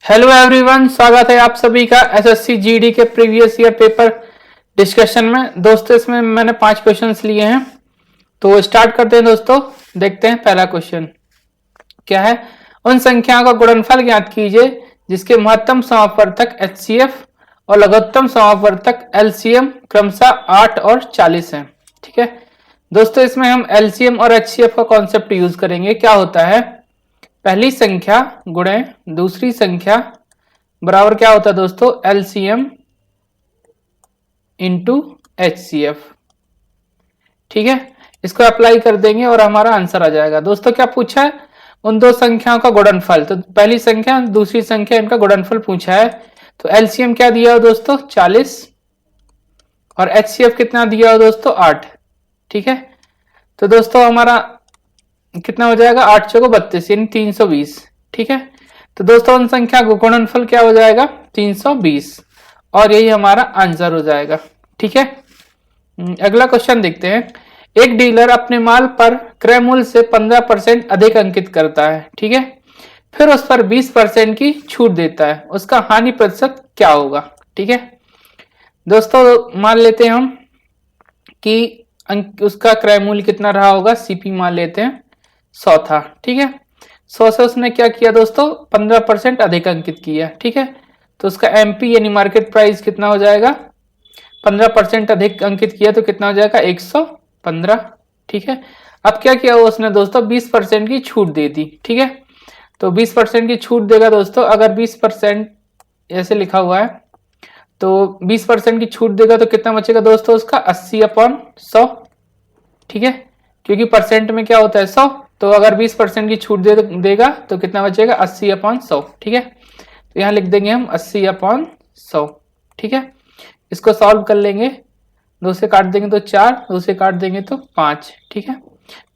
Hello everyone, स्वागत है आप सभी का एसएससी जीडी के प्रीवियस ईयर पेपर डिस्कशन में। दोस्तों इसमें मैंने 5 क्वेश्चंस लिए हैं, तो स्टार्ट करते हैं। दोस्तों देखते हैं पहला क्वेश्चन क्या है। उन संख्याओं का गुणनफल ज्ञात कीजिए जिसके महत्तम समापवर्तक एचसीएफ और लघुत्तम समापवर्तक एलसीएम क्रमशः 8 और 40 हैं। ठीक है दोस्तों, इसमें हम एलसीएम और एचसीएफ का कॉन्सेप्ट यूज करेंगे। क्या होता है, पहली संख्या गुणे दूसरी संख्या बराबर क्या होता है दोस्तों, एलसीएम इंटू एचसीएफ। ठीक है, इसको अप्लाई कर देंगे और हमारा आंसर आ जाएगा। दोस्तों क्या पूछा है, उन दो संख्याओं का गुणनफल। तो पहली संख्या दूसरी संख्या इनका गुणनफल पूछा है। तो एलसीएम क्या दिया हो दोस्तों, 40, और एचसीएफ कितना दिया हो दोस्तों, 8। ठीक है, तो दोस्तों हमारा कितना हो जाएगा, 8 चौको 32 यानी 320। ठीक है, तो दोस्तों उन संख्या का गुणनफल क्या हो जाएगा, 320, और यही हमारा आंसर हो जाएगा। ठीक है, अगला क्वेश्चन देखते हैं। एक डीलर अपने माल पर क्रय मूल्य से 15% अधिक अंकित करता है। ठीक है, फिर उस पर 20% की छूट देता है, उसका हानि प्रतिशत क्या होगा। ठीक है दोस्तों, मान लेते हैं हम कि उसका क्रय मूल्य कितना रहा होगा, सीपी मान लेते हैं 100 था। ठीक है, 100 से उसने क्या किया दोस्तों, 15% अधिक अंकित किया। ठीक है, तो उसका एमपी यानी मार्केट प्राइस कितना हो जाएगा, 15% अधिक अंकित किया तो कितना हो जाएगा, 115। ठीक है, अब क्या किया उसने दोस्तों, 20% की छूट दे दी। ठीक है, तो 20% की छूट देगा दोस्तों। अगर 20% ऐसे लिखा हुआ है तो 20% की छूट देगा तो कितना बचेगा दोस्तों, उसका 80/100। ठीक है, क्योंकि परसेंट में क्या होता है 100, तो अगर 20% की छूट देगा तो कितना बचेगा, 80/100। ठीक है, तो यहाँ लिख देंगे हम 80/100। ठीक है, इसको सॉल्व कर लेंगे। 2 से काट देंगे तो 4, 2 से काट देंगे तो 5। ठीक है,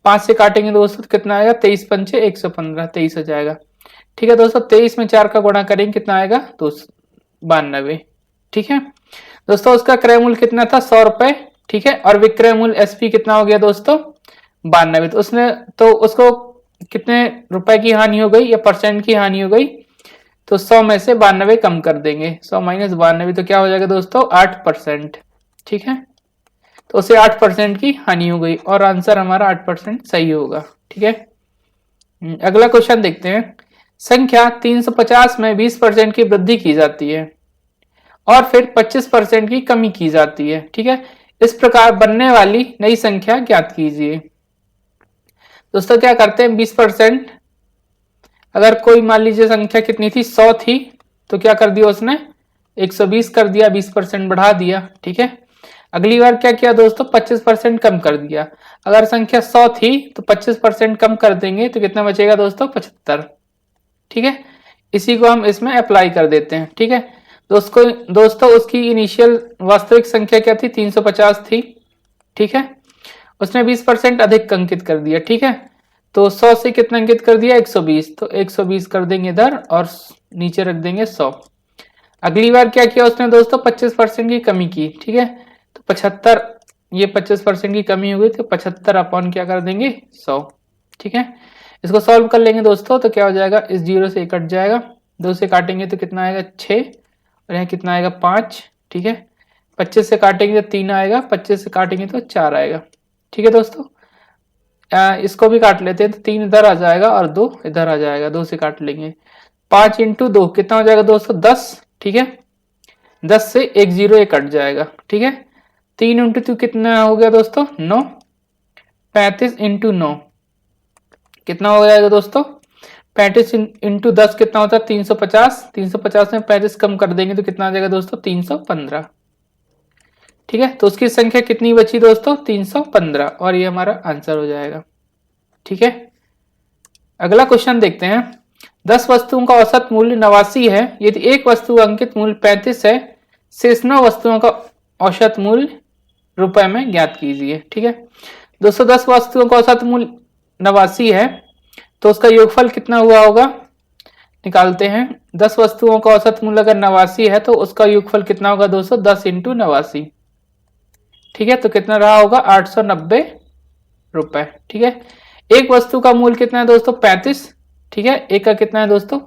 5 से काटेंगे दोस्तों तो कितना आएगा, 23 पंचे 115, 23 हो जाएगा। ठीक है दोस्तों, 23 में 4 का गुणा करेंगे कितना आएगा, 92। ठीक है दोस्तों, उसका क्रय मूल्य कितना था, 100 रुपए। ठीक है, और विक्रय मूल्य एसपी कितना हो गया दोस्तों, 92। तो उसको कितने रुपए की हानि हो गई या परसेंट की हानि हो गई, तो 100 में से 92 कम कर देंगे। 100 माइनस 92 तो क्या हो जाएगा दोस्तों, 8%। ठीक है, तो उसे 8% की हानि हो गई और आंसर हमारा 8% सही होगा। ठीक है, अगला क्वेश्चन देखते हैं। संख्या 350 में 20% की वृद्धि की जाती है और फिर 25% की कमी की जाती है। ठीक है, इस प्रकार बनने वाली नई संख्या ज्ञात कीजिए। दोस्तों क्या करते हैं, 20%, अगर कोई मान लीजिए संख्या कितनी थी, 100 थी, तो क्या कर दिया उसने, 120 कर दिया, 20% बढ़ा दिया। ठीक है, अगली बार क्या किया दोस्तों, 25% कम कर दिया। अगर संख्या 100 थी तो 25% कम कर देंगे तो कितना बचेगा दोस्तों, 75। ठीक है, इसी को हम इसमें अप्लाई कर देते हैं। ठीक है दोस्तों, उसकी इनिशियल वास्तविक संख्या क्या थी, 350 थी। ठीक है, उसने 20% अधिक अंकित कर दिया। ठीक है, तो 100 से कितना अंकित कर दिया, 120, तो 120 कर देंगे इधर और नीचे रख देंगे 100। अगली बार क्या किया उसने दोस्तों, 25% की कमी की। ठीक है, तो 75, ये 25% की कमी हो गई तो 75 अपॉन क्या कर देंगे, 100। ठीक है, इसको सॉल्व कर लेंगे दोस्तों, तो क्या हो जाएगा, इस 0 से कट जाएगा, 2 से काटेंगे तो कितना आएगा, 6, और यहाँ कितना आएगा, 5। ठीक है, 25 से काटेंगे तो 3 आएगा, 25 से काटेंगे तो 4 आएगा। ठीक है दोस्तों, इसको भी काट लेते हैं तो 3 इधर आ जाएगा और 2 इधर आ जाएगा, 2 से काट लेंगे। 5 इंटू 2 कितना हो जाएगा दोस्तों, 10। ठीक है, 10 से 1 0 ये कट जाएगा। ठीक है, 3 इंटू 2 कितना हो गया दोस्तों, 9। 35 इंटू 9 कितना हो जाएगा दोस्तों, 35 इंटू 10 कितना होता है, 350। 350 में 35 कम कर देंगे तो कितना आ जाएगा दोस्तों, 315। ठीक है, तो उसकी संख्या कितनी बची दोस्तों, 315, और ये हमारा आंसर हो जाएगा। ठीक है, अगला क्वेश्चन देखते हैं। 10 वस्तुओं का औसत मूल्य 89 है, यदि एक वस्तु का अंकित मूल्य 35 है, शेष 9 वस्तुओं का औसत मूल्य रुपए में ज्ञात कीजिए। ठीक है दोस्तों, 10 वस्तुओं का औसत मूल्य 89 है, तो उसका योगफल कितना हुआ होगा, निकालते हैं। 10 वस्तुओं का औसत मूल्य अगर 89 है तो उसका योगफल कितना होगा दोस्तों, 10 इंटू 89। ठीक है, तो कितना रहा होगा, 890 रुपए। ठीक है, एक वस्तु का मूल्य कितना है दोस्तों, 35। ठीक है, एक का कितना है दोस्तों,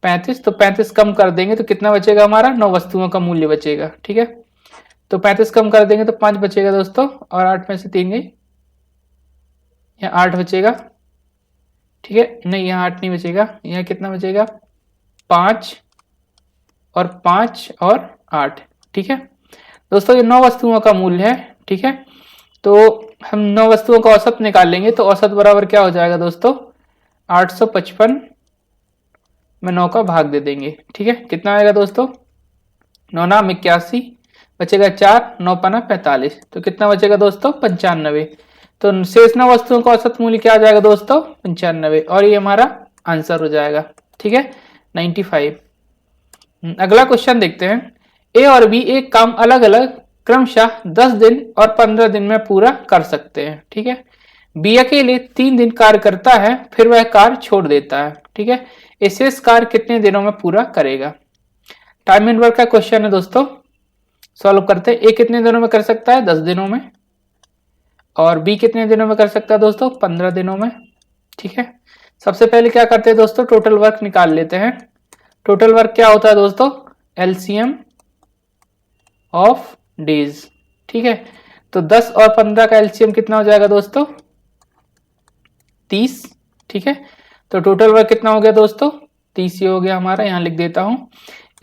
35, तो 35 कम कर देंगे तो कितना बचेगा हमारा, 9 वस्तुओं का मूल्य बचेगा। ठीक है, तो 35 कम कर देंगे तो 5 बचेगा दोस्तों, और 8 में से 3 गई, यहाँ 8 बचेगा। ठीक है, नहीं यहाँ 8 नहीं बचेगा, यहाँ कितना बचेगा, 5 और 5 और 8। ठीक है दोस्तों, ये 9 वस्तुओं का मूल्य है। ठीक है, तो हम 9 वस्तुओं का औसत निकाल लेंगे, तो औसत बराबर क्या हो जाएगा दोस्तों, 855 में 9 का भाग दे देंगे। ठीक है, कितना आएगा दोस्तों, 9 नाम 81, बचेगा 4, 9 पना 45, तो कितना बचेगा दोस्तों, 95। तो शेष 9 वस्तुओं का औसत मूल्य क्या आ जाएगा दोस्तों, 95, और ये हमारा आंसर हो जाएगा। ठीक है, 95। अगला क्वेश्चन देखते हैं। ए और बी एक काम अलग अलग क्रमशः 10 दिन और 15 दिन में पूरा कर सकते हैं। ठीक है, बी अकेले 3 दिन कार्य करता है, फिर वह कार्य छोड़ देता है। ठीक है, ये शेष कार्य कितने दिनों में पूरा करेगा। टाइम एंड वर्क का क्वेश्चन है दोस्तों, सॉल्व करते हैं। ए कितने दिनों में कर सकता है, 10 दिनों में, और बी कितने दिनों में कर सकता है दोस्तों, 15 दिनों में। ठीक है, सबसे पहले क्या करते हैं दोस्तों, टोटल वर्क निकाल लेते हैं। टोटल वर्क क्या होता है दोस्तों, एलसीएम ऑफ डेज। ठीक है, तो 10 और 15 का एलसीएम कितना हो जाएगा दोस्तों, 30। ठीक है, तो टोटल वर्क कितना हो गया दोस्तों, 30 ही हो गया हमारा, यहां लिख देता हूं।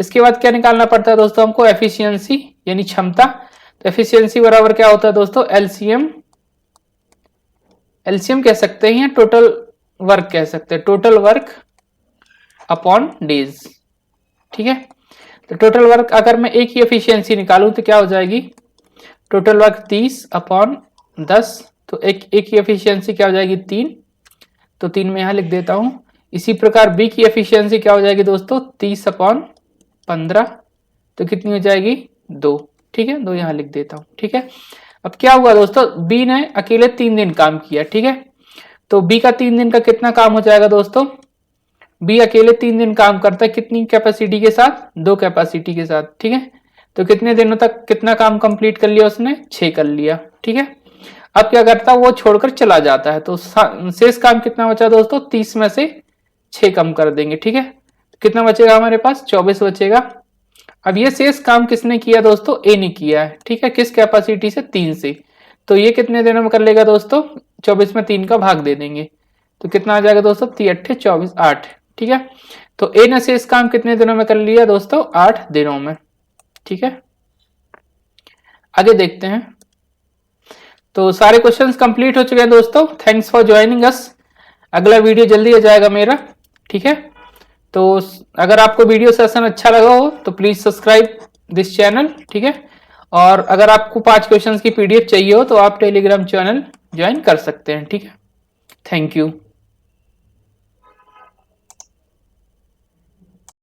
इसके बाद क्या निकालना पड़ता है दोस्तों हमको, एफिशिएंसी यानी क्षमता। तो एफिशिएंसी बराबर क्या होता है दोस्तों, एलसीएम, एलसीएम कह सकते हैं, टोटल वर्क कह सकते हैं, टोटल वर्क अपॉन डेज। ठीक है, तो टोटल वर्क अगर मैं एक ही एफिशिएंसी निकालूं तो क्या हो जाएगी, टोटल वर्क 30 अपॉन 10, तो एक ही एफिशिएंसी क्या हो जाएगी, 3, तो 3 में यहां लिख देता हूं। इसी प्रकार बी की एफिशिएंसी क्या हो जाएगी दोस्तों, 30 अपॉन 15, तो कितनी हो जाएगी, 2। ठीक है, 2 यहां लिख देता हूं। ठीक है, अब क्या हुआ दोस्तों, बी ने अकेले 3 दिन काम किया। ठीक है, तो बी का 3 दिन का कितना काम हो जाएगा दोस्तों, बी अकेले 3 दिन काम करता है, कितनी कैपेसिटी के साथ, 2 कैपेसिटी के साथ। ठीक है, तो कितने दिनों तक कितना काम कंप्लीट कर लिया उसने, 6 कर लिया। ठीक है, अब क्या करता है, वो छोड़कर चला जाता है, तो शेष काम कितना बचा दोस्तों, 30 में से 6 कम कर देंगे। ठीक है, कितना बचेगा हमारे पास, 24 बचेगा। अब ये शेष काम किसने किया दोस्तों, ए ने किया है। ठीक है, किस कैपेसिटी से, 3 से, तो ये कितने दिनों में कर लेगा दोस्तों, 24 में 3 का भाग दे देंगे, तो कितना आ जाएगा दोस्तों, 3 24 8। ठीक है, तो ए ने शेष काम कितने दिनों में कर लिया दोस्तों, 8 दिनों में। ठीक है, आगे देखते हैं। तो सारे क्वेश्चंस कंप्लीट हो चुके हैं दोस्तों, थैंक्स फॉर ज्वाइनिंग अस। अगला वीडियो जल्दी आ जाएगा मेरा। ठीक है, तो अगर आपको वीडियो सेशन अच्छा लगा हो तो प्लीज सब्सक्राइब दिस चैनल। ठीक है, और अगर आपको 5 क्वेश्चंस की पीडीएफ चाहिए हो तो आप टेलीग्राम चैनल ज्वाइन कर सकते हैं। ठीक है, थैंक यू।